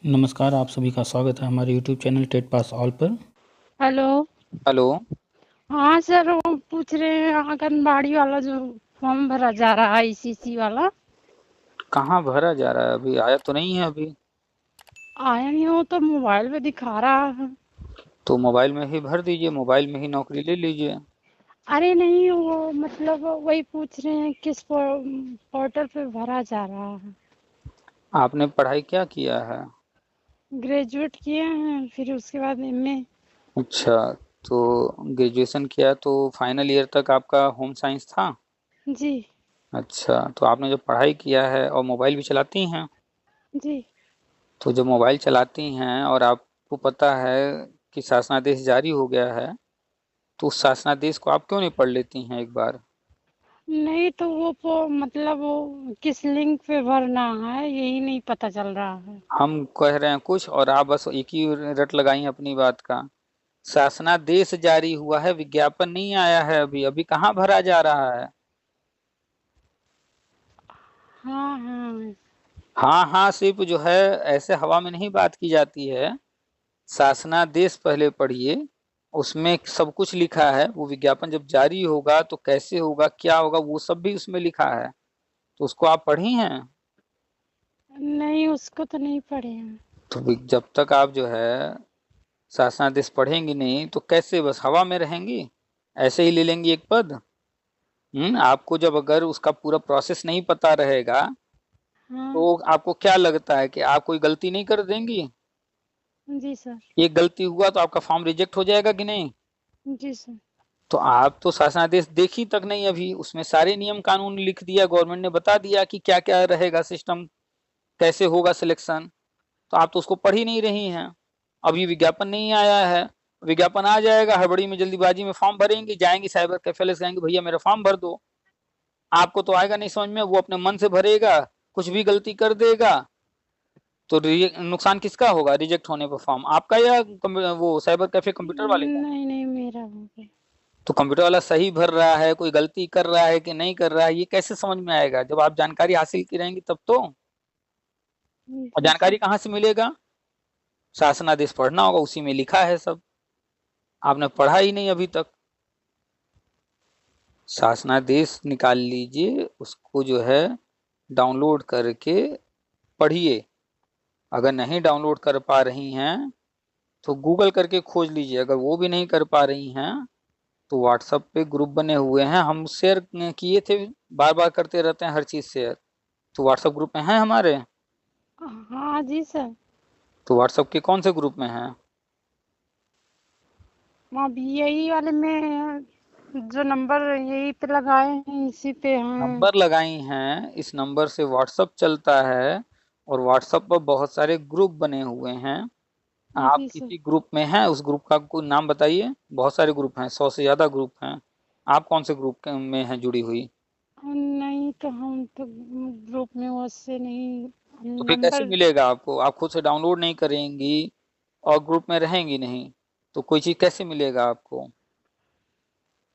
नमस्कार, आप सभी का स्वागत है हमारे YouTube channel TET pass all पर। हेलो। हेलो। हाँ सर, वो पूछ रहे हैं आंगनबाड़ी वाला जो फॉर्म भरा जा रहा है आईसीसी वाला। कहाँ भरा जा रहा है? अभी आया तो नहीं है अभी। आया नहीं हो तो मोबाइल पे दिखा रहा है। तो मोबाइल में ही भर दीजिए, मोबाइल में ही नौकरी ले लीजिए। अरे नहीं, वो मतलब वही पूछ रहे हैं किस पोर्टल पे भरा जा रहा है। आपने पढ़ाई क्या किया है? ग्रेजुएट किए हैं, फिर उसके बाद एमए। अच्छा, तो ग्रेजुएशन किया तो फाइनल ईयर तक आपका होम साइंस था। जी। अच्छा, तो आपने जो पढ़ाई किया है और मोबाइल भी चलाती हैं, जी। तो जब मोबाइल चलाती हैं और आपको पता है कि शासनादेश जारी हो गया है, तो उस शासनादेश को आप क्यों नहीं पढ़ लेती हैं एक बार? नहीं तो मतलब वो किस लिंक पे भरना है यही नहीं पता चल रहा है। हम कह रहे हैं कुछ और आप बस एक ही रट लगाई हैं अपनी बात का। शासनादेश जारी हुआ है, विज्ञापन नहीं आया है अभी। अभी कहाँ भरा जा रहा है? हाँ हाँ। हाँ हाँ सिर्फ जो है ऐसे हवा में नहीं बात की जाती है। शासनादेश पहले पढ़िए, उसमें सब कुछ लिखा है। वो विज्ञापन जब जारी होगा तो कैसे होगा, क्या होगा, वो सब भी उसमें लिखा है। तो उसको आप पढ़ी हैं? नहीं, उसको तो नहीं पढ़े हैं। तो जब तक आप जो है शासनादेश पढ़ेंगी नहीं तो कैसे, बस हवा में रहेंगी? ऐसे ही ले लेंगी एक पद? आपको जब अगर उसका पूरा प्रोसेस नहीं पता रहेगा हाँ। तो आपको क्या लगता है कि आप कोई गलती नहीं कर देंगी? जी सर। एक गलती हुआ तो आपका फॉर्म रिजेक्ट हो जाएगा कि नहीं? जी सर। तो आप तो शासनादेश देखी तक नहीं अभी। उसमें सारे नियम कानून लिख दिया, गवर्नमेंट ने बता दिया कि क्या क्या रहेगा सिस्टम, कैसे होगा सिलेक्शन। तो आप तो उसको पढ़ ही नहीं रही हैं। अभी विज्ञापन नहीं आया है। विज्ञापन आ जाएगा, हड़बड़ी में जल्दीबाजी में फॉर्म भरेंगे, जाएंगे साइबर कैफे से कहेंगे भैया मेरा फॉर्म भर दो। आपको तो आएगा नहीं समझ में, वो अपने मन से भरेगा, कुछ भी गलती कर देगा। तो नुकसान किसका होगा रिजेक्ट होने पर? फॉर्म आपका या वो साइबर कैफे कंप्यूटर वाले का? नहीं नहीं, मेरा हो गया। तो कंप्यूटर वाला सही भर रहा है, कोई गलती कर रहा है कि नहीं कर रहा है, ये कैसे समझ में आएगा? जब आप जानकारी हासिल की रहेंगी तब तो। और जी सर। जानकारी कहाँ से मिलेगा? शासनादेश पढ़ना होगा, उसी में लिखा है सब। आपने पढ़ा ही नहीं अभी तक। शासनादेश निकाल लीजिए, उसको जो है डाउनलोड करके पढ़िए। अगर नहीं डाउनलोड कर पा रही हैं तो गूगल करके खोज लीजिए। अगर वो भी नहीं कर पा रही हैं तो व्हाट्सएप पे ग्रुप बने हुए हैं, हम शेयर किए थे, बार बार करते रहते हैं हर चीज शेयर। तो व्हाट्सएप ग्रुप में हैं हमारे। हाँ जी सर। तो व्हाट्सएप के कौन से ग्रुप में हैं? अब यही वाले में जो नंबर यही पे लगाए हैं इसी पे हैं। नंबर लगाई हैं, इस नंबर से व्हाट्सएप चलता है। और व्हाट्सएप पर बहुत सारे ग्रुप बने हुए हैं। आप जी सर। किसी ग्रुप में हैं? उस ग्रुप का कोई नाम बताइए। बहुत सारे ग्रुप हैं, 100 से ज्यादा ग्रुप हैं। आप कौन से ग्रुप में हैं जुड़ी हुई? नहीं तो हम तो ग्रुप में उससे नहीं। तो फिर कैसे नंबर। मिलेगा आपको? आप खुद से डाउनलोड नहीं करेंगी और ग्रुप में रहेंगी नहीं, तो कोई चीज कैसे मिलेगा आपको?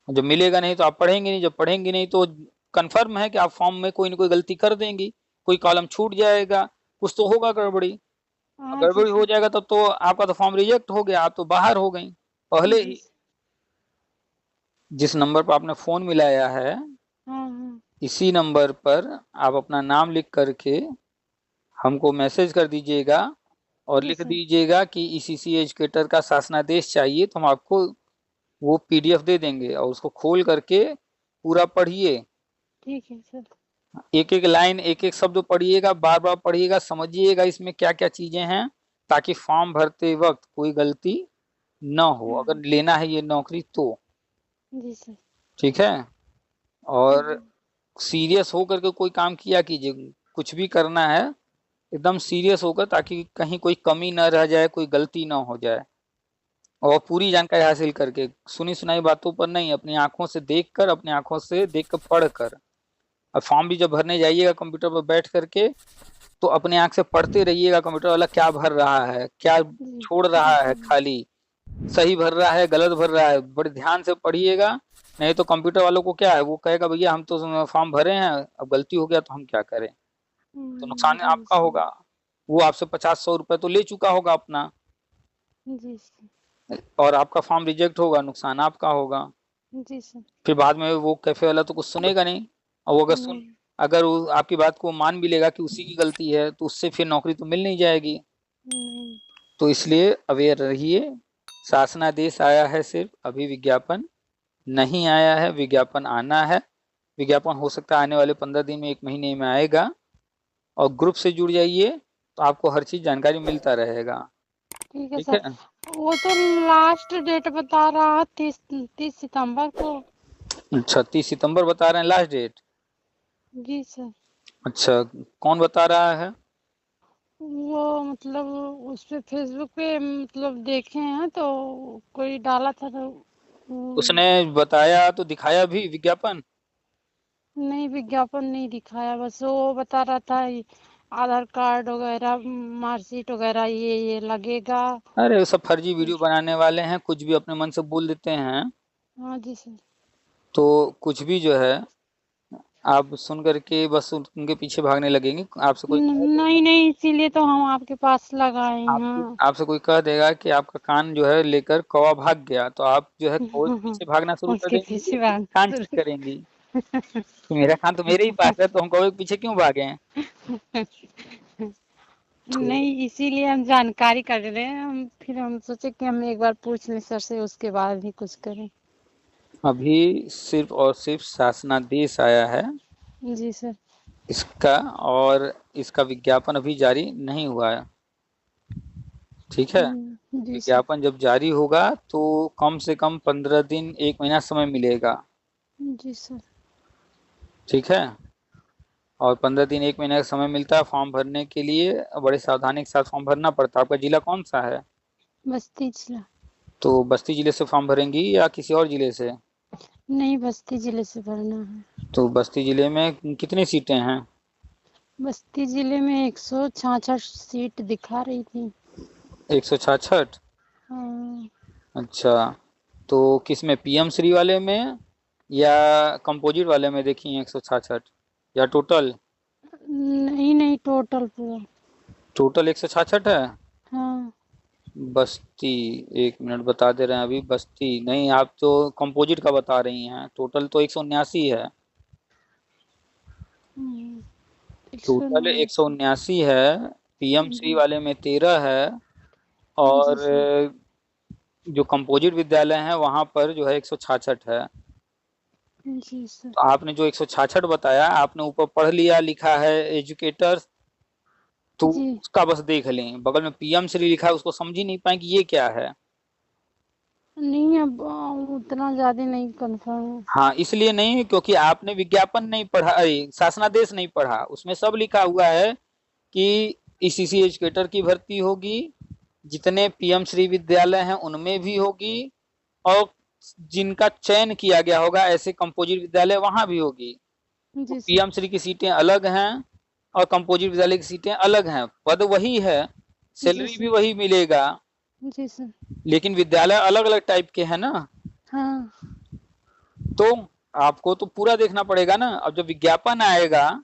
जब मिलेगा नहीं तो आप पढ़ेंगे नहीं, जब पढ़ेंगे नहीं तो कंफर्म है कि आप फॉर्म में कोई ना कोई गलती कर देंगी। कोई कॉलम छूट जाएगा, कुछ तो होगा गड़बड़ी। और हाँ जी गड़बड़ी हो सर। जाएगा तब तो आपका तो फॉर्म रिजेक्ट हो गया, आप तो बाहर हो गई पहले जी ही। सर। जिस नंबर पर आपने फोन मिलाया है, हाँ हाँ। इसी नंबर पर आप अपना नाम लिख करके हमको मैसेज कर दीजिएगा और जी लिख सर। दीजिएगा कि ईसीसी एजुकेटर का शासनादेश चाहिए, तो हम आपको वो पीडीएफ दे देंगे और उसको खोल करके पूरा पढ़िए। ठीक है सर। एक एक लाइन, एक एक शब्द पढ़िएगा, बार बार पढ़िएगा, समझिएगा इसमें क्या क्या चीजें हैं, ताकि फॉर्म भरते वक्त कोई गलती न हो, हाँ। अगर लेना है ये नौकरी तो। जी सर। ठीक है? और हाँ। सीरियस होकर के कोई काम किया कीजिए। कुछ भी करना है एकदम सीरियस होकर, ताकि कहीं कोई कमी न रह जाए, कोई गलती ना हो जाए। और पूरी जानकारी हासिल करके, सुनी सुनाई बातों पर नहीं, अपनी आंखों से देख कर, अपनी आंखों से देख कर पढ़ कर। और फॉर्म भी जब भरने जाइएगा कंप्यूटर पर बैठ करके, तो अपने आंख से पढ़ते रहिएगा कंप्यूटर वाला क्या भर रहा है, क्या जी। छोड़ जी रहा है सर। खाली, सही भर रहा है गलत भर रहा है, बड़े ध्यान से पढ़िएगा। नहीं तो कंप्यूटर वालों को क्या है, वो कहेगा भैया हम तो फॉर्म भरे हैं, अब गलती हो गया तो हम क्या करें। तो नुकसान जी आपका सर। होगा। वो आपसे 50-100 रुपए तो ले चुका होगा अपना, जी सर। और आपका फॉर्म रिजेक्ट होगा, नुकसान आपका होगा। जी सर। फिर बाद में वो कैफे वाला तो कुछ सुनेगा नहीं, और वो नहीं। अगर वो आपकी बात को मान भी लेगा कि उसी की गलती है, तो उससे फिर नौकरी तो मिल नहीं जाएगी। नहीं। तो इसलिए अवेयर रहिए। शासनादेश आया है सिर्फ, अभी विज्ञापन नहीं आया है, विज्ञापन आना है। विज्ञापन हो सकता है आने वाले 15 दिन में, 1 महीने में आएगा। और ग्रुप से जुड़ जाइए तो आपको हर चीज जानकारी मिलता रहेगा। ठीक है ठीक सर। है। वो तो लास्ट डेट बता रहा है 30 सितंबर को। अच्छा, 30 सितंबर बता रहे हैं लास्ट डेट। जी सर। अच्छा, कौन बता रहा है? वो मतलब उस पे फेसबुक पे मतलब देखे हैं तो कोई डाला था तो उसने बताया तो दिखाया भी विज्ञापन? नहीं, विज्ञापन नहीं दिखाया, बस वो बता रहा था ये आधार कार्ड वगैरह, मार्कशीट वगैरह ये लगेगा। अरे वो सब फर्जी वीडियो बनाने वाले हैं, कुछ भी अपने मन से बोल देते हैं। हाँ जी सर। तो कुछ भी जो है आप सुन करके बस उनके पीछे भागने लगेंगे। आपसे कोई कह देगा, नहीं नहीं, इसीलिए तो हम आपके पास लगाए हैं। आपसे कोई कह देगा कि आपका कान जो है लेकर कौवा भाग गया, तो आप जो है कौवे के पीछे भागना शुरू कर उसके देंगी पीछे कि भाग कान ठीक करेंगी। तो मेरा कान तो मेरे ही पास है, तो हम कौवे के पीछे क्यों भागे हैं? तो नहीं, इसीलिए हम जानकारी कर रहे हैं, हम सोचे कि हम एक बार पूछ लें सर से, उसके बाद ही कुछ करें। अभी सिर्फ और सिर्फ शासनादेश आया है जी सर। इसका, और इसका विज्ञापन अभी जारी नहीं हुआ है। ठीक है। जी सर। विज्ञापन जब जारी होगा तो कम से कम 15 दिन 1 महीना समय मिलेगा। जी सर। ठीक है। और 15 दिन 1 महीने का समय मिलता है फॉर्म भरने के लिए। बड़े सावधानी के साथ फॉर्म भरना पड़ता है। आपका जिला कौन सा है? बस्ती जिला। तो बस्ती जिले से फॉर्म भरेंगी या किसी और जिले से? नहीं, बस्ती जिले से भरना है। तो बस्ती जिले में कितनी सीटें हैं? बस्ती जिले में 166 सीट दिखा रही थी। 166। हाँ। अच्छा, तो किस में, पीएम श्री वाले में या कंपोजिट वाले में देखी हैं 166, या टोटल? नहीं नहीं, टोटल पूरा। टोटल 166 है। हाँ। बस्ती, 1 मिनट बता दे रहे हैं अभी। बस्ती नहीं, आप तो कंपोजिट का बता रही हैं। टोटल तो 179 है। टोटल 109। 179 है। पीएम श्री जी। वाले में 13 है। जी और सर। जो कंपोजिट विद्यालय है वहां पर जो है 166 है। जी सर। तो आपने जो 166 बताया, आपने ऊपर पढ़ लिया, लिखा है एजुकेटर, तो जी। उसका बस देख लें। बगल में पीएम श्री लिखा है, उसको समझ ही नहीं पाए कि ये क्या है। नहीं, अब उतना ज्यादा नहीं कंफर्म। हाँ, इसलिए नहीं क्योंकि आपने विज्ञापन नहीं पढ़ा, शासनादेश नहीं पढ़ा। उसमें सब लिखा हुआ है कि ईसीसी एजुकेटर की भर्ती होगी, जितने पीएम श्री विद्यालय हैं उनमें भी होगी, और जिनका चयन किया गया होगा ऐसे कंपोजिट विद्यालय वहां भी होगी। तो जी सर। पीएम श्री की सीटें अलग हैं और कंपोजिट विद्यालय की सीटें अलग हैं। पद वही है, जी सैलरी भी सर। वही मिलेगा, जी सर। लेकिन विद्यालय अलग अलग टाइप के हैं ना। हाँ। तो आपको तो पूरा देखना पड़ेगा ना। अब जब विज्ञापन आएगा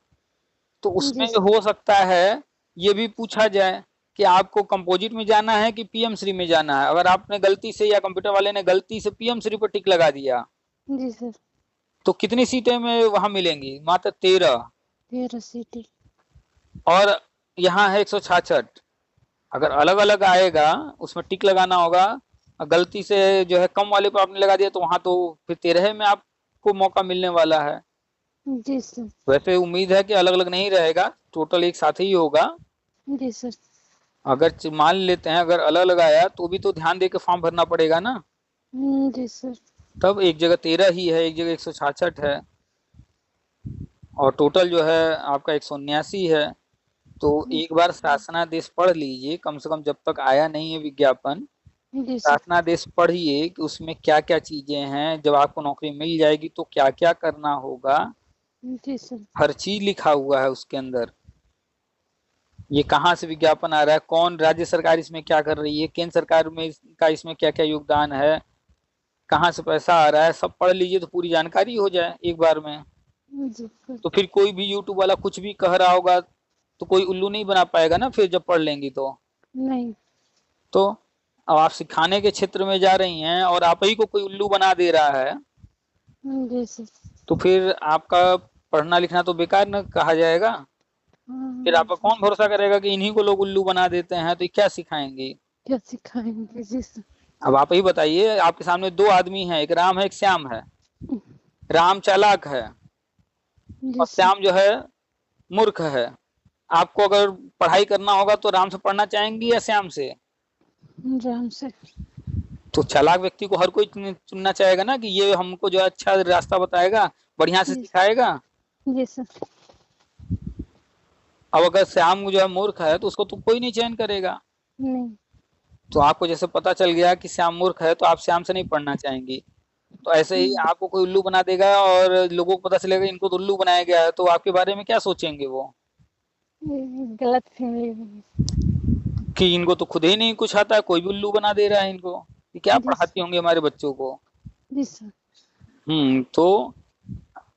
तो उसमें जी सर। हो सकता है ये भी पूछा जाए कि आपको कंपोजिट में जाना है कि पीएम श्री में जाना है। अगर आपने गलती से, या कंप्यूटर वाले ने गलती से पीएम श्री पर टिक लगा दिया, जी सर। तो कितनी सीटें में वहां मिलेंगी? मात्र 13। 13 सीटें। और यहाँ है 166। अगर अलग अलग आएगा, उसमें टिक लगाना होगा। गलती से जो है कम वाले पर आपने लगा दिया, तो वहां तो फिर 13 में आपको मौका मिलने वाला है। जी सर। वैसे उम्मीद है कि अलग अलग नहीं रहेगा, टोटल एक साथ ही होगा। जी सर। अगर मान लेते हैं अगर अलग अलग आया, तो भी तो ध्यान दे के फॉर्म भरना पड़ेगा ना। जी सर। तब एक जगह 13 ही है, एक जगह 166 है, और टोटल जो है आपका 179 है। तो एक बार शासनादेश पढ़ लीजिए, कम से कम जब तक आया नहीं है विज्ञापन। जी सर। शासनादेश पढ़िए कि उसमें क्या क्या चीजें हैं, जब आपको नौकरी मिल जाएगी तो क्या क्या करना होगा। जी सर। हर चीज लिखा हुआ है उसके अंदर। ये कहाँ से विज्ञापन आ रहा है, कौन राज्य सरकार इसमें क्या कर रही है, केंद्र सरकार में का इसमें क्या क्या योगदान है, कहाँ से पैसा आ रहा है, सब पढ़ लीजिए तो पूरी जानकारी हो जाए एक बार में। जी सर। तो फिर कोई भी यूट्यूब वाला कुछ भी कह रहा होगा तो कोई उल्लू नहीं बना पाएगा ना फिर जब पढ़ लेंगी तो। नहीं। तो अब आप सिखाने के क्षेत्र में जा रही हैं और आप ही को कोई उल्लू बना दे रहा है, जी सर। तो फिर आपका पढ़ना लिखना तो बेकार न कहा जाएगा। फिर आपका कौन भरोसा करेगा कि इन्हीं को लोग उल्लू बना देते हैं, तो ये क्या सिखाएंगे। क्या सिखाएंगे। जी सर। अब आप ही बताइए, आपके सामने दो आदमी हैं, एक राम है एक श्याम है। राम चालाक है जी और सर। श्याम जो है मूर्ख है। आपको अगर पढ़ाई करना होगा तो राम से पढ़ना चाहेंगी या श्याम से। राम से। तो चालाक व्यक्ति को हर कोई चुनना चाहेगा ना कि ये हमको जो है अच्छा रास्ता बताएगा, बढ़िया से सिखाएगा। जी सर। अब अगर श्याम जो है मूर्ख है तो उसको तो कोई नहीं चयन करेगा। नहीं। तो आपको जैसे पता चल गया कि श्याम मूर्ख है तो आप श्याम से नहीं पढ़ना चाहेंगी। तो ऐसे ही आपको कोई उल्लू बना देगा और लोगों को पता चलेगा इनको तो उल्लू बनाया गया है, तो आपके बारे में क्या सोचेंगे वो गलत फहमी। कि इनको तो खुद ही नहीं कुछ आता है, कोई भी उल्लू बना दे रहा है इनको, ये क्या पढ़ाती होंगे हमारे बच्चों को। जी सर। तो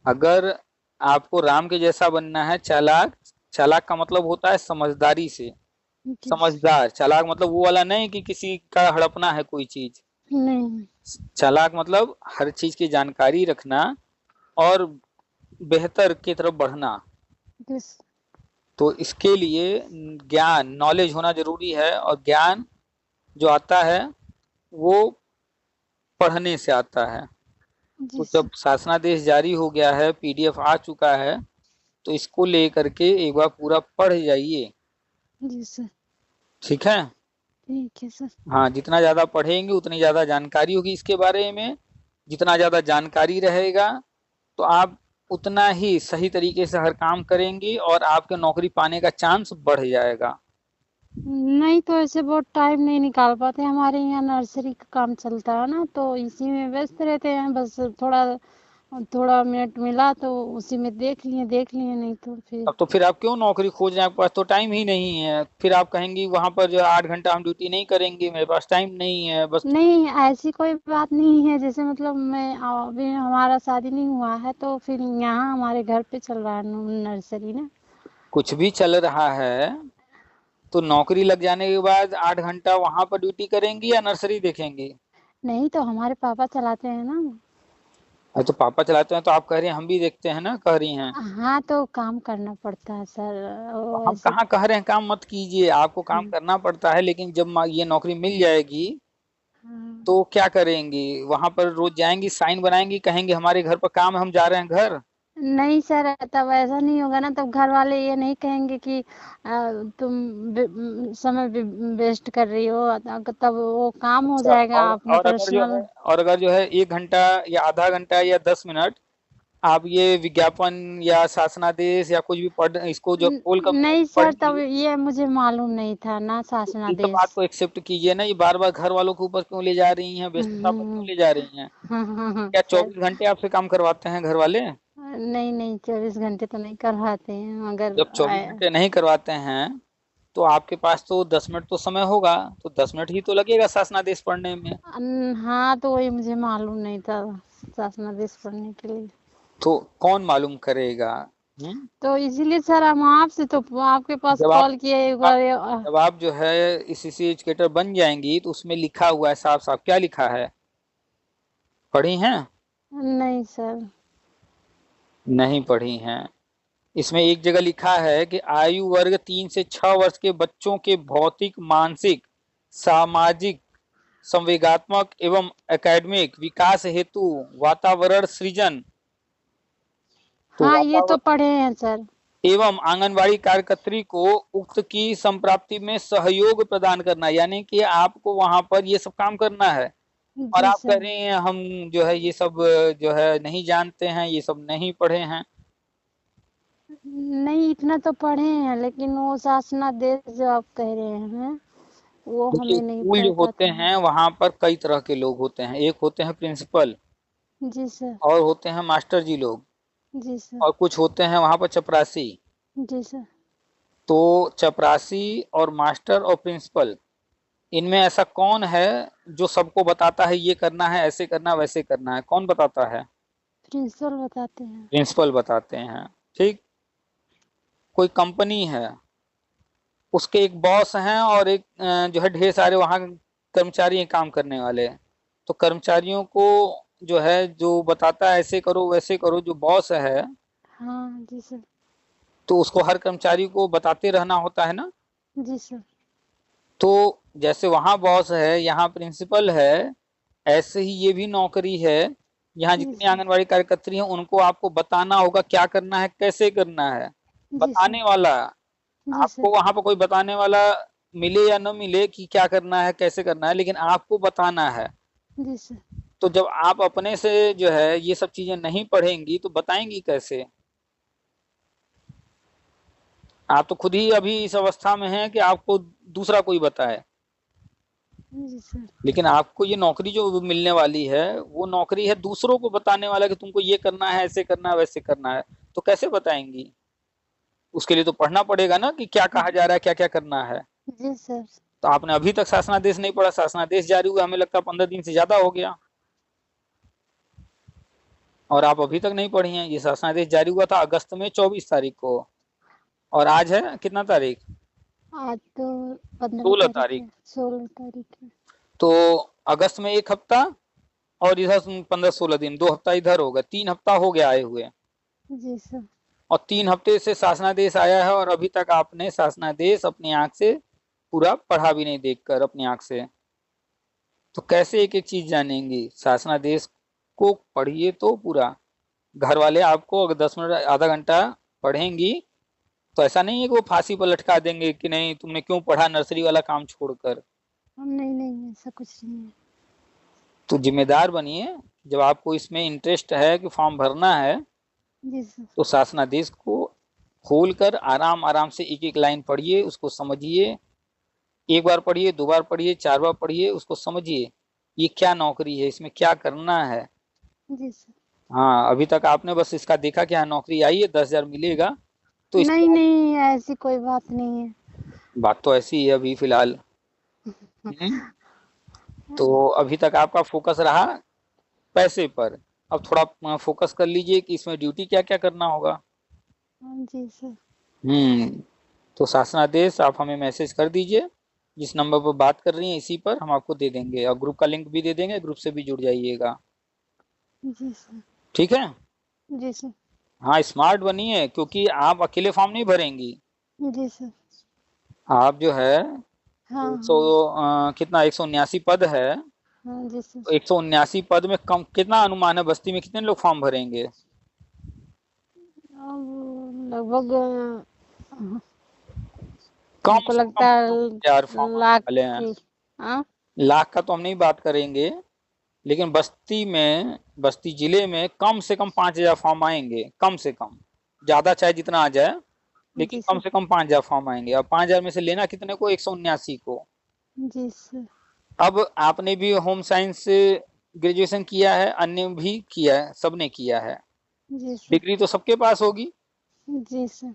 अगर आपको राम के जैसा बनना है, चालाक, चालाक का मतलब होता है समझदारी से, समझदार। चालाक मतलब वो वाला नहीं कि किसी का हड़पना है कोई चीज। नहीं। चालाक मतलब हर चीज की जानकारी रखना और बेहतर की तरफ बढ़ना। तो इसके लिए ज्ञान, नॉलेज होना जरूरी है, और ज्ञान जो आता है वो पढ़ने से आता है। तो जब शासनादेश जारी हो गया है, पीडीएफ आ चुका है, तो इसको लेकर के एक बार पूरा पढ़ जाइए। जी सर। ठीक है। ठीक है सर। हाँ, जितना ज्यादा पढ़ेंगे उतनी ज्यादा जानकारी होगी इसके बारे में। जितना ज्यादा जानकारी रहेगा तो आप उतना ही सही तरीके से हर काम करेंगे और आपके नौकरी पाने का चांस बढ़ जाएगा। नहीं तो ऐसे बहुत टाइम नहीं निकाल पाते, हमारे यहाँ नर्सरी का काम चलता है ना, तो इसी में व्यस्त रहते हैं। बस थोड़ा मिनट मिला तो उसी में देख लिए, नहीं तो फिर। अब तो फिर आप क्यों नौकरी खोज रहे हैं, आपके पास तो टाइम ही नहीं है। फिर आप कहेंगी वहां पर जो 8 घंटा हम ड्यूटी नहीं करेंगे, मेरे पास टाइम नहीं है बस। नहीं, ऐसी कोई बात नहीं है। जैसे मतलब मैं अभी हमारा शादी नहीं हुआ है, तो फिर यहाँ हमारे घर पे चल रहा है नर्सरी ना। कुछ भी चल रहा है तो नौकरी लग जाने के बाद 8 घंटा वहां पर ड्यूटी करेंगी या नर्सरी देखेंगी। नहीं तो हमारे पापा चलाते हैं ना। तो पापा चलाते हैं तो आप कह रही हैं हम भी देखते हैं ना, कह रही हैं। हाँ तो काम करना पड़ता है सर। तो हम कहाँ कह रहे हैं काम मत कीजिए, आपको काम करना पड़ता है, लेकिन जब ये नौकरी मिल जाएगी तो क्या करेंगी। वहां पर रोज जाएंगी, साइन बनाएंगी, कहेंगे हमारे घर पर काम है, हम जा रहे हैं घर। नहीं सर, तब ऐसा नहीं होगा ना। तब घर वाले ये नहीं कहेंगे कि समय वेस्ट कर रही हो। तब वो काम हो जाएगा अपना पर्सनल। और अगर जो है 1 घंटा या आधा घंटा या 10 मिनट आप ये विज्ञापन या शासनादेश या कुछ भी पढ़, इसको जो खोल कर नहीं सर, तब ये मुझे मालूम नहीं था ना शासनादेश। इस बात को एक्सेप्ट कीजिए ना, ये बार बार घर वालों के ऊपर क्यों ले जा रही हैं, व्यस्तता पर क्यों ले जा रही हैं। क्या 24 घंटे आपसे काम करवाते हैं घर वाले। नहीं 24 घंटे तो नहीं करवाते हैं, मगर जब 24 घंटे नहीं करवाते हैं तो आपके पास तो 10 मिनट तो समय होगा, तो 10 मिनट ही तो लगेगा शासनादेश पढ़ने में। हाँ तो वही मुझे मालूम नहीं था शासनादेश पढ़ने के लिए। तो कौन मालूम करेगा। तो इसीलिए सर हम आपसे तो आपके पास कॉल किए एक बार। जब आप जो है ICC एजुकेटर बन जाएंगी तो उसमें लिखा हुआ है साफ साफ, क्या लिखा है, पढ़ी हैं। नहीं सर। नहीं पढ़ी हैं। इसमें एक जगह लिखा है कि आयु वर्ग 3 से 6 वर्ष के बच्चों के भौतिक, मानसिक, सामाजिक, संवेगात्मक एवं एकेडमिक विकास हेतु वातावरण सृजन, हाँ ये तो पढ़े हैं सर। एवं आंगनबाड़ी कार्यकर्त्री को उक्त की संप्राप्ति में सहयोग प्रदान करना, यानी कि आपको वहां पर ये सब काम करना है। और आप कह रहे हैं हम जो है ये सब जो है नहीं जानते हैं, ये सब नहीं पढ़े हैं। नहीं इतना तो पढ़े हैं, लेकिन वो शासनादेश जो आप कह रहे हैं वो हमें नहीं स्कूल जो होते हैं वहां पर कई तरह के लोग होते हैं। एक होते हैं प्रिंसिपल। जी सर। और होते हैं मास्टर जी लोग। जी सर। और कुछ होते हैं वहां पर चपरासी। जी सर। तो चपरासी और मास्टर और प्रिंसिपल, इनमें ऐसा कौन है जो सबको बताता है ये करना है, ऐसे करना, वैसे करना है, कौन बताता है। प्रिंसिपल बताते हैं। प्रिंसिपल बताते हैं। ठीक। कोई कंपनी है, उसके एक बॉस हैं और एक जो है ढेर सारे वहाँ कर्मचारी हैं काम करने वाले। तो कर्मचारियों को जो है जो बताता है ऐसे करो वैसे करो, जो बॉस है हाँ जी सर। तो उसको हर कर्मचारी को बताते रहना होता है ना। जी सर। तो जैसे वहाँ बॉस है, यहाँ प्रिंसिपल है, ऐसे ही ये भी नौकरी है। यहाँ जी जितनी सर। आंगनवाड़ी कार्यकर्त्री हैं उनको आपको बताना होगा क्या करना है, कैसे करना है। जी सर। बताने वाला, जी सर। आपको वहां पर कोई बताने वाला मिले या न मिले कि क्या करना है कैसे करना है, लेकिन आपको बताना है। जी सर। तो जब आप अपने से जो है ये सब चीजें नहीं पढ़ेंगी तो बताएंगी कैसे। आप तो खुद ही अभी इस अवस्था में हैं कि आपको दूसरा कोई बताए, जी सर। लेकिन आपको ये नौकरी जो मिलने वाली है वो नौकरी है दूसरों को बताने वाला कि तुमको ये करना है, ऐसे करना है, वैसे करना है। तो कैसे बताएंगी? उसके लिए तो पढ़ना पड़ेगा ना कि क्या कहा जा रहा है, क्या क्या करना है। जी सर। तो आपने अभी तक शासनादेश नहीं पढ़ा, शासनादेश जारी हुआ हमें लगता है 15 दिन से ज्यादा हो गया, और आप अभी तक नहीं पढ़ी हैं। ये शासनादेश जारी हुआ था अगस्त में 24 तारीख को, और आज है कितना तारीख? आज तो 15 16 तारीख तारीख है, 16 तारीख है। तो अगस्त में 1 हफ्ता और इधर 15-16 दिन, 2 हफ्ता इधर हो गया, 3 हफ्ता हो गया आए हुए। जी सर। और 3 हफ्ते से शासनादेश आया है और अभी तक आपने शासनादेश अपनी आंख से पूरा पढ़ा भी नहीं, देखकर अपनी आंख से। तो कैसे एक एक चीज जानेंगी? शासनादेश को पढ़िए तो पूरा। घर वाले आपको अगर 10 मिनट आधा घंटा पढ़ेंगी तो ऐसा नहीं है कि वो फांसी पर लटका देंगे कि नहीं तुमने क्यों पढ़ा नर्सरी वाला काम छोड़कर। नहीं नहीं, ऐसा कुछ नहीं है। तो जिम्मेदार बनिए। जब आपको इसमें इंटरेस्ट है कि फॉर्म भरना है जी सर। तो शासनादेश को खोल कर आराम आराम से एक एक लाइन पढ़िए, उसको समझिए। एक बार पढ़िए, 2 बार पढ़िए, 4 बार पढ़िए, उसको समझिए ये क्या नौकरी है, इसमें क्या करना है। जी सर। हाँ, अभी तक आपने बस इसका देखा कि हाँ नौकरी आई है, 10,000 मिलेगा, तो इस नहीं नहीं, ऐसी कोई बात नहीं है। बात तो ऐसी है अभी फिलहाल। हम्म, तो अभी तक आपका फोकस रहा पैसे पर। अब थोड़ा फोकस कर लीजिए कि इसमें ड्यूटी क्या क्या करना होगा। हाँ जी सर। हम्म, तो शासनादेश आप हमें मैसेज कर दीजिए, जिस नंबर पर बात कर रही हैं इसी पर हम आपको दे देंगे, और ग्रुप का लिंक भी दे देंगे, ग्रुप से भी जुड़ जाइएगा। जी सर। ठीक है। जी सर। हाँ, स्मार्ट बनिए, क्योंकि आप अकेले फॉर्म नहीं भरेंगी। जी सर। आप जो है हाँ 100 हाँ। कितना 179 पद है। हाँ जी सर। 179 पद में कम कितना अनुमान है, बस्ती में कितने लोग फॉर्म भरेंगे? अब लगभग कम हमको से लगता कम है 2,000 फॉर्म आने लाख वाले हैं। की। हाँ। लाख का तो हम नहीं बात करेंगे, लेकिन बस्ती जिले में कम से कम 5,000 फॉर्म आएंगे, कम से कम। ज्यादा चाहे जितना आ जाए, लेकिन जी कम सर। से कम 5,000 फॉर्म आएंगे। और 5,000 में से लेना कितने को? 179 को। जी सर। अब आपने भी होम साइंस से ग्रेजुएशन किया है, अन्य भी किया है, सबने किया है। जी सर। डिग्री तो सबके पास होगी। जी सर।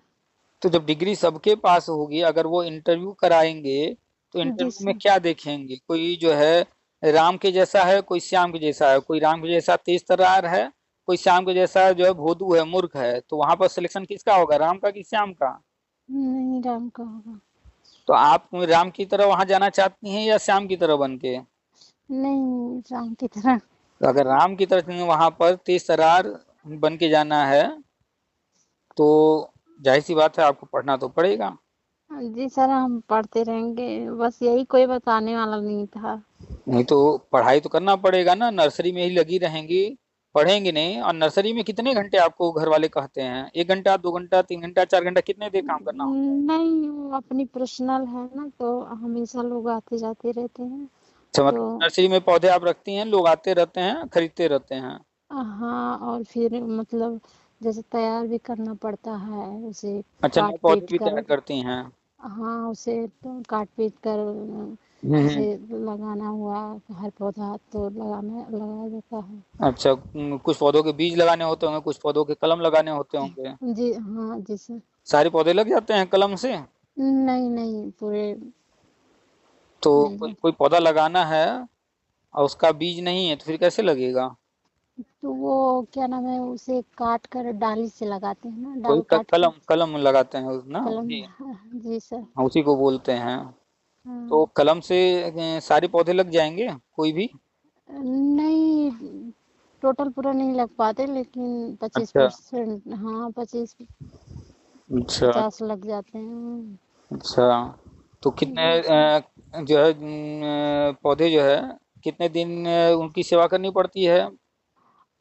तो जब डिग्री सबके पास होगी, अगर वो इंटरव्यू कराएंगे तो जी इंटरव्यू में सर। क्या देखेंगे? कोई जो है राम के जैसा है, कोई श्याम के जैसा है, कोई राम के जैसा तेज तर्रार है, कोई श्याम के जैसा जो है भोदू है, मूर्ख है। तो वहां पर सिलेक्शन किसका होगा, राम का कि श्याम का? नहीं, राम का होगा। तो आप राम की तरह वहां जाना चाहती हैं या श्याम की तरह बन के? नहीं, राम की तरह। तो अगर राम की तरह वहां पर तेज तर्रार बन के जाना है तो जाहिर सी बात है आपको पढ़ना तो पड़ेगा। जी सर, हम पढ़ते रहेंगे, बस यही कोई बताने वाला नहीं था। नहीं तो पढ़ाई तो करना पड़ेगा ना, नर्सरी में ही लगी रहेंगी, पढ़ेंगे नहीं। और नर्सरी में कितने घंटे आपको घर वाले कहते हैं? 1 घंटा, 2 घंटा, 3 घंटा, 4 घंटा, कितने देर काम करना होता नहीं, वो अपनी पर्सनल है ना, तो हमेशा लोग आते जाते रहते हैं। है? अच्छा, तो मतलब नर्सरी में पौधे आप रखती हैं, लोग आते रहते हैं, खरीदते रहते हैं। हाँ, और फिर मतलब जैसे तैयार भी करना पड़ता है उसे, अच्छा, नए काट पौधे पीट भी कर। तैयार करती हैं। हाँ, उसे तो काट पीट कर हम्म। जैसे लगाना हुआ, हर पौधा तो लगाया जाता है। अच्छा, कुछ पौधों के बीज लगाने होते होंगे, कुछ पौधों के कलम लगाने होते होंगे। जी हाँ। जी सर। सारे पौधे लग जाते हैं कलम से? नहीं नहीं, पूरे तो नहीं कोई है। कोई पौधा लगाना है और उसका बीज नहीं है तो फिर कैसे लगेगा? तो वो क्या नाम है, उसे काट कर डाली से लगाते हैं ना, कोई डाल काट के। कलम कलम लगाते हैं ना कलम, जी। हाँ, जी सर। हाँ, उसी को बोलते हैं। तो हाँ। कलम से सारे पौधे लग जाएंगे कोई भी? नहीं, टोटल पूरा नहीं लग पाते, लेकिन पच्चीस अच्छा। परसेंट हाँ 25 अच्छा। 50 लग जाते हैं। अच्छा। तो कितने जी सर। जो है पौधे जो है कितने दिन उनकी सेवा करनी पड़ती है?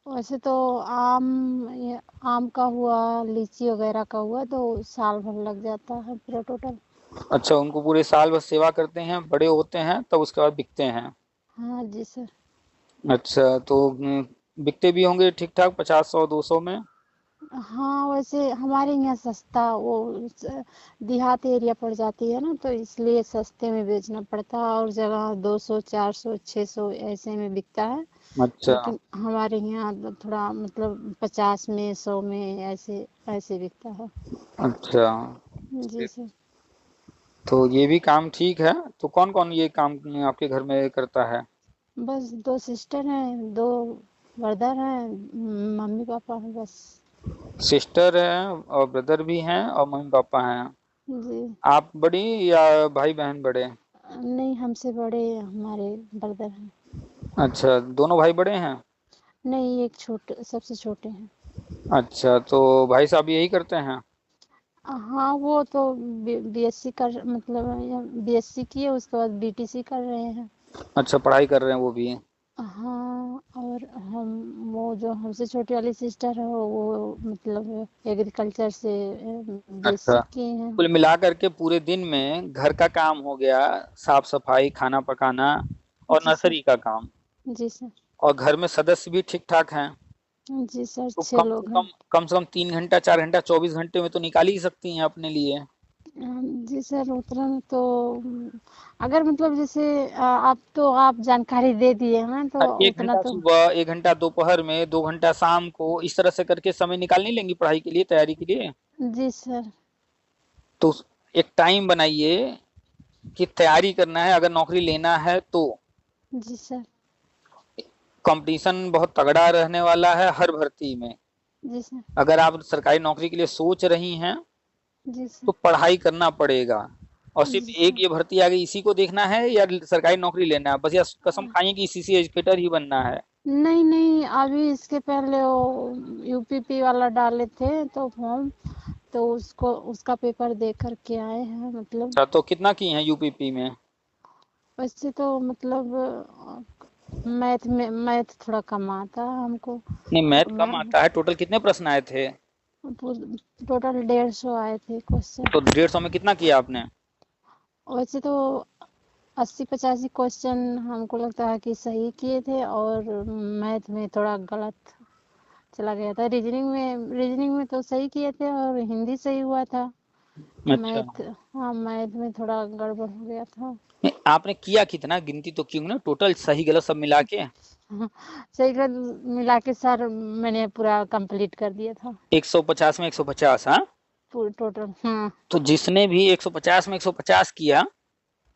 वैसे तो आम, ये आम का हुआ, लीची वगैरह का हुआ तो साल भर लग जाता है पूरा टोटल। अच्छा, उनको पूरे साल भर सेवा करते हैं, बड़े होते हैं तब उसके बाद बिकते हैं। हाँ जी सर। अच्छा, तो बिकते भी होंगे ठीक ठाक 50 100 200 में? हाँ, वैसे हमारे यहाँ सस्ता, वो देहात एरिया पड़ जाती है ना, तो इसलिए सस्ते में बेचना पड़ता है, और जगह 200 400 600 ऐसे में बिकता है। अच्छा। लेकिन हमारे यहाँ तो थोड़ा मतलब 50 में 100 में ऐसे ऐसे बिकता है। अच्छा। जी सर। तो ये भी काम ठीक है। तो कौन कौन ये काम आपके घर में करता है? बस 2 सिस्टर हैं, 2 ब्रदर हैं, मम्मी पापा हैं बस। सिस्टर है और ब्रदर भी हैं और मम्मी पापा हैं। जी। आप बड़ी या भाई बहन बड़े? नहीं, हमसे बड़े हमारे ब्रदर हैं। अच्छा, दोनों भाई बड़े हैं? नहीं, एक छोटे, सबसे छोटे हैं। अच्छा, तो भाई साहब यही करते हैं? हाँ, वो तो बीएससी कर मतलब बीएससी किए, उसके बाद बीटीसी कर रहे हैं। अच्छा, पढ़ाई कर रहे हैं वो भी? हाँ, और हम, वो जो हमसे छोटी वाली सिस्टर है वो मतलब एग्रीकल्चर से अच्छा, बीएससी किए हैं। कुल मिला करके पूरे दिन में घर का काम हो गया, साफ सफाई, खाना पकाना और जी सर। नर्सरी का काम, जी सर। और घर में सदस्य भी ठीक ठाक हैं। जी सर, तो 6 लोग हैं। कम से कम 3 घंटा 4 घंटा 24 घंटे में तो निकाल ही सकती हैं अपने लिए। जी सर, उतना तो अगर मतलब जैसे आप जानकारी दे दिए हैं ना, तो एक उतना घंटा तो। सुबह, 1 घंटा दोपहर में, 2 घंटा शाम को, इस तरह से करके समय निकाल नहीं लेंगी पढ़ाई के लिए, तैयारी के लिए? जी सर। तो एक टाइम बनाइए कि तैयारी करना है, अगर नौकरी लेना है तो। जी सर। कंपटीशन बहुत तगड़ा रहने वाला है हर भर्ती में। जी सर। अगर आप सरकारी नौकरी के लिए सोच रही हैं जी सर। तो पढ़ाई करना पड़ेगा। और सिर्फ जी एक सर। ये भर्ती आ गई इसी को देखना है, या सरकारी नौकरी लेना है बस, या कसम खाइए कि सीसी एजुकेटर ही बनना है? नहीं नहीं, अभी इसके पहले वो यूपीपी वाला डाले थे तो फॉर्म, तो उसको उसका पेपर दे कर के आए हैं मतलब। अच्छा, तो कितना की हैं यूपीपी में? वैसे तो मतलब मैथ थोड़ा कम आता है हमको। नहीं, और मैथ कम आता है, टोटल कितने प्रश्न आए थे? टोटल 150 आए थे क्वेश्चन। तो 150 में कितना किया आपने? वैसे तो 80 85 क्वेश्चन हमको लगता है कि सही किए थे, और मैथ में थोड़ा गलत चला गया था। रीजनिंग में तो सही किए थे, और हिंदी सही हुआ था। अच्छा। मैथ, हाँ मैथ में थोड़ा गड़बड़ हो गया था। नहीं, आपने किया कितना, गिनती तो की होंगी ना, टोटल सही गलत सब मिला के? हाँ, सही गलत मिला के सर मैंने पूरा कंप्लीट कर दिया था। 150 में 150, हाँ? पूरा टोटल, हाँ। तो जिसने भी 150 में 150 किया,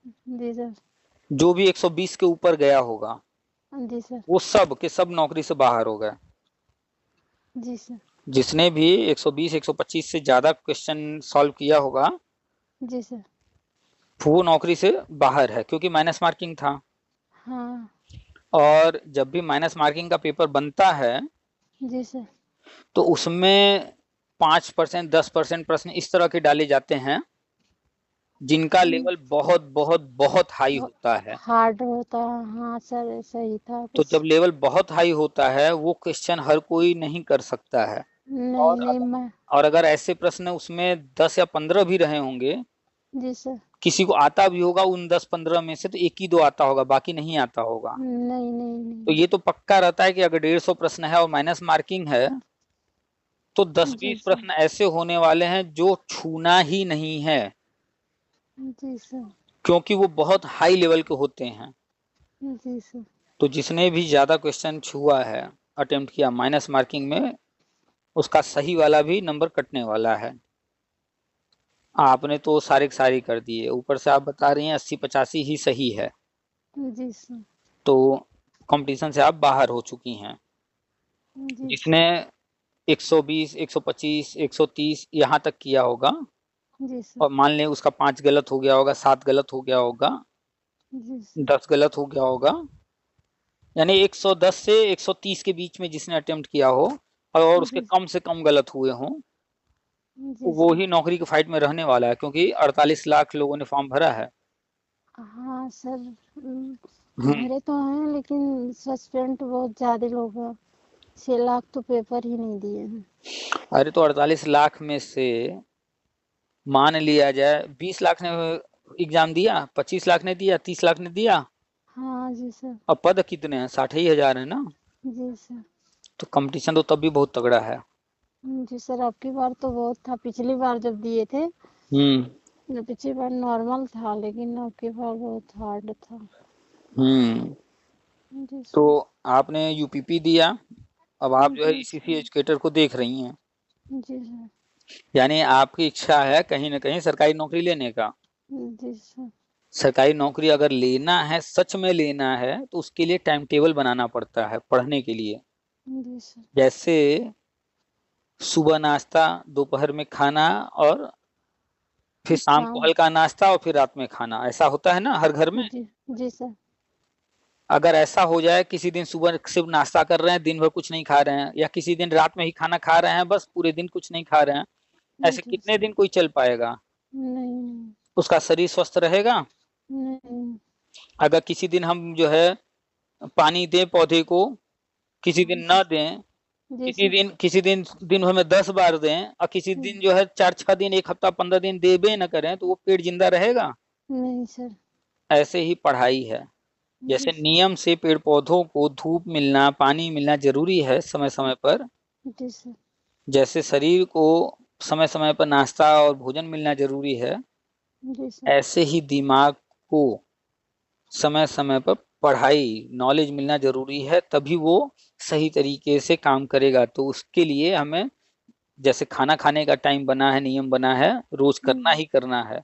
जी सर। जो भी 120 के ऊपर गया होगा, जी सर। वो सब के सब नौकरी से बाहर हो गए। जी सर। जिसने भी 120 125 से ज्यादा क्वेश्चन सॉल्व किया होगा, जी सर। वो नौकरी से बाहर है, क्योंकि माइनस मार्किंग था। हाँ। और जब भी माइनस मार्किंग का पेपर बनता है जी सर। तो उसमें 5% 10% प्रश्न इस तरह के डाले जाते हैं जिनका लेवल बहुत बहुत बहुत हाई होता है। हार्ड होता है, हाँ सर, ऐसा ही था तो कुछ। जब लेवल बहुत हाई होता है वो क्वेश्चन हर कोई नहीं कर सकता है। नहीं और नहीं, अगर मैं। और अगर ऐसे प्रश्न उसमें 10 या 15 भी रहे होंगे, जी सर। किसी को आता भी होगा उन 10 15 में से, तो एक ही दो आता होगा, बाकी नहीं आता होगा। नहीं नहीं तो नहीं। ये तो पक्का रहता है कि अगर 150 प्रश्न है और माइनस मार्किंग है, तो दस जी बीस सर। प्रश्न ऐसे होने वाले हैं जो छूना ही नहीं है, जी सर। क्योंकि वो बहुत हाई लेवल के होते हैं। जी सर। तो जिसने भी ज्यादा क्वेश्चन छुआ है, अटेम्प्ट किया माइनस मार्किंग में, उसका सही वाला भी नंबर कटने वाला है। आपने तो सारे के सारे कर दिए, ऊपर से आप बता रही हैं 80 85 ही सही है। जी सर। तो कंपटीशन से आप बाहर हो चुकी हैं। जी जिसने 120, 125, 130 यहाँ तक किया होगा, जी सर। और मान लें उसका 5 गलत हो गया होगा, 7 गलत हो गया होगा, जी सर। 10 गलत हो गया होगा, यानी 110 से 130 के बीच में जिसने अटेम्प्ट किया हो और उसके जी कम से कम गलत हुए हों, जी वो सर। ही नौकरी की फाइट में रहने वाला है, क्योंकि 48 लाख लोगों ने फॉर्म भरा है। हाँ सर। हम्म। भरे तो हैं लेकिन सस्पेंड बहुत ज्यादा लोग हैं। 6 लाख तो पेपर ही नहीं दिए हैं। अरे तो 48 लाख में से मान लिया जाए 20 लाख ने एग्जाम दिया, 25 लाख ने दिया, 30 लाख ने दिया, हाँ जी सर। और पद कितने हैं? 60 ही हजार है ना। जी सर। तो कंपटीशन तो तब भी बहुत तगड़ा है। जी सर, अब की बार तो बहुत था, पिछली बार जब दिए थे हम्म। पिछली बार नॉर्मल था, लेकिन अब की बार बहुत हार्ड था। हम्म। जी तो सर। आपने यूपीपी दिया, अब आप जो है जी इसी सर। एजुकेटर को देख रही हैं, जी सर। यानी आपकी इच्छा है कहीं ना कहीं सरकारी नौकरी लेने का। जी सर। सरकारी नौकरी अगर लेना है, सच में लेना है, तो उसके लिए टाइम टेबल बनाना पड़ता है पढ़ने के लिए। जी सर। जैसे सुबह नाश्ता, दोपहर में खाना, और फिर शाम को शाम। हल्का नाश्ता, और फिर रात में खाना, ऐसा होता है ना हर घर में। जी। जी सर। अगर ऐसा हो जाए किसी दिन सुबह सिर्फ नाश्ता कर रहे हैं, दिन भर कुछ नहीं खा रहे हैं, या किसी दिन रात में ही खाना खा रहे हैं, बस पूरे दिन कुछ नहीं खा रहे हैं, ऐसे जी कितने सर। दिन कोई चल पाएगा? नहीं। उसका शरीर स्वस्थ रहेगा? नहीं। अगर किसी दिन हम जो है पानी दें पौधे को, किसी दिन जी। न दें, जी सर। किसी दिन दिन भर में 10 बार दें, और किसी दिन जो है 4-6 दिन, एक हफ्ता 15 दिन देबे न करें, तो वो पेड़ जिंदा रहेगा? नहीं सर। ऐसे ही पढ़ाई है। जी जैसे सर। नियम से पेड़ पौधों को धूप मिलना, पानी मिलना जरूरी है समय समय पर, जी सर। जैसे शरीर को समय समय पर नाश्ता और भोजन मिलना जरूरी है, जी सर। ऐसे ही दिमाग को समय समय पर पढ़ाई, नॉलेज मिलना जरूरी है, तभी वो सही तरीके से काम करेगा। तो उसके लिए हमें, जैसे खाना खाने का टाइम बना है, नियम बना है, रोज करना ही करना है।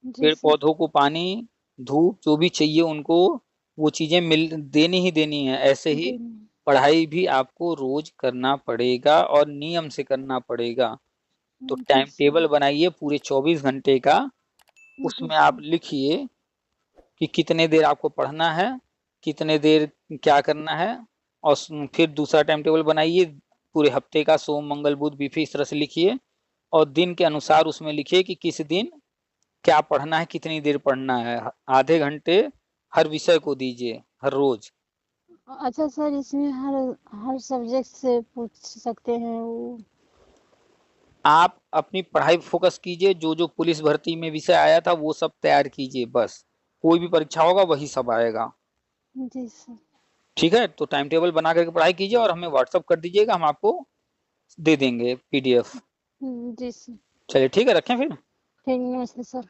जी पेड़ सर। पौधों को पानी, धूप जो भी चाहिए उनको, वो चीजें मिल देनी ही देनी है। ऐसे ही दिन। पढ़ाई भी आपको रोज करना पड़ेगा और नियम से करना पड़ेगा। तो जी टाइम सर। टेबल बनाइए पूरे 24 घंटे का, जी उसमें आप सर। लिखिए कि कितने देर आपको पढ़ना है, कितने देर क्या करना है, और फिर दूसरा टाइम टेबल बनाइए पूरे हफ्ते का, सोम मंगल बुध भी, फिर इस तरह से लिखिए, और दिन के अनुसार उसमें लिखिए कि किस दिन क्या पढ़ना है, कितनी देर पढ़ना है। आधे घंटे हर विषय को दीजिए हर रोज। अच्छा सर, इसमें हर हर सब्जेक्ट से पूछ सकते हैं वो? आप अपनी पढ़ाई पे फोकस कीजिए, जो जो पुलिस भर्ती में विषय आया था वो सब तैयार कीजिए, बस कोई भी परीक्षा होगा वही सब आएगा। जी सर। ठीक है, तो टाइम टेबल बना करके पढ़ाई कीजिए और हमें व्हाट्सअप कर दीजिएगा, हम आपको दे देंगे पीडीएफ। जी सर। चलिए ठीक है, रखें फिर। ठीक, नमस्ते सर।